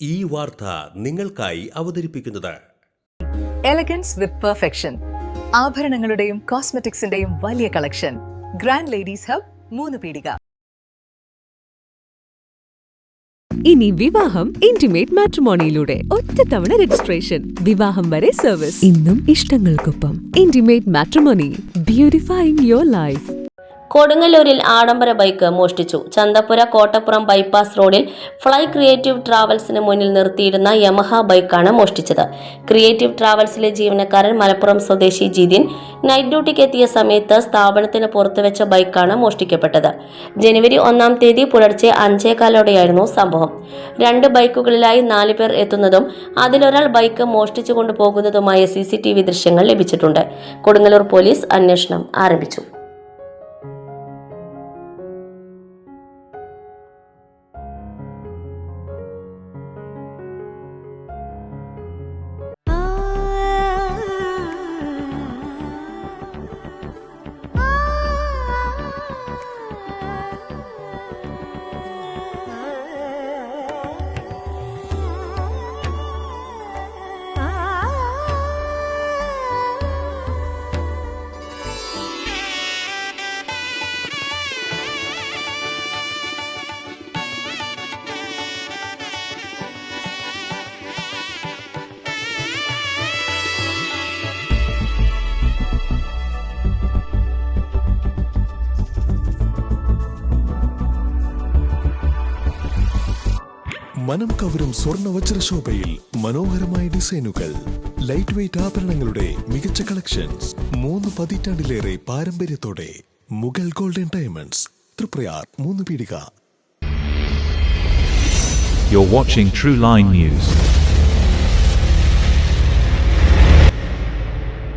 ഈ വാർത്ത നിങ്ങൾക്കായി അവതരിപ്പിക്കുന്നത് എലഗൻസ് വിത്ത് പെർഫെക്ഷൻ. ആഭരണങ്ങളുടെയും കോസ്മെറ്റിക്സിന്റെയും വലിയ കളക്ഷൻ. ഗ്രാൻഡ് ലേഡീസ് ഹബ്, 3 പീടിക. ഇനി വിവാഹം ഇന്റിമേറ്റ് മാട്രിമോണിയിലൂടെ ഒറ്റത്തവണ രജിസ്ട്രേഷൻ, വിവാഹം വരെ സർവീസ്. ഇന്നും ഇഷ്ടങ്ങൾക്കൊപ്പം ഇന്റിമേറ്റ് മാട്രിമോണി, ബ്യൂട്ടിഫൈയിങ് യുവർ ലൈഫ്. കൊടുങ്ങല്ലൂരിൽ ആഡംബര ബൈക്ക് മോഷ്ടിച്ചു. ചന്തപ്പുര കോട്ടപ്പുറം ബൈപ്പാസ് റോഡിൽ ഫ്ലൈ ക്രിയേറ്റീവ് ട്രാവൽസിന് മുന്നിൽ നിർത്തിയിരുന്ന യമഹ ബൈക്കാണ് മോഷ്ടിച്ചത്. ക്രിയേറ്റീവ് ട്രാവൽസിലെ ജീവനക്കാരൻ മലപ്പുറം സ്വദേശി ജിതിൻ നൈറ്റ് ഡ്യൂട്ടിക്ക് എത്തിയ സമയത്ത് സ്ഥാപനത്തിന് പുറത്തുവെച്ച ബൈക്കാണ് മോഷ്ടിക്കപ്പെട്ടത്. ജനുവരി 1-ാം തീയതി പുലർച്ചെ 5:15 സംഭവം. 2 ബൈക്കുകളിലായി 4 പേർ എത്തുന്നതും അതിലൊരാൾ ബൈക്ക് മോഷ്ടിച്ചു കൊണ്ടുപോകുന്നതുമായ CCTV ദൃശ്യങ്ങൾ ലഭിച്ചിട്ടുണ്ട്. കൊടുങ്ങല്ലൂർ പോലീസ് അന്വേഷണം ആരംഭിച്ചു. മനം കവരും സ്വർണ്ണ വജ്രശോഭയിൽ മനോഹരമായ ഡിസൈനുകൾ, ലൈറ്റ് വെയ്റ്റ് ആഭരണങ്ങളുടെ മികച്ച കളക്ഷൻസ്, 3 പതിറ്റാണ്ടിലേറെ പാരമ്പര്യത്തോടെ മുഗൾ ഗോൾഡൻ ഡയമണ്ട്സ്, തൃപ്രയാർ 3 പീടിക. You're watching True Line News.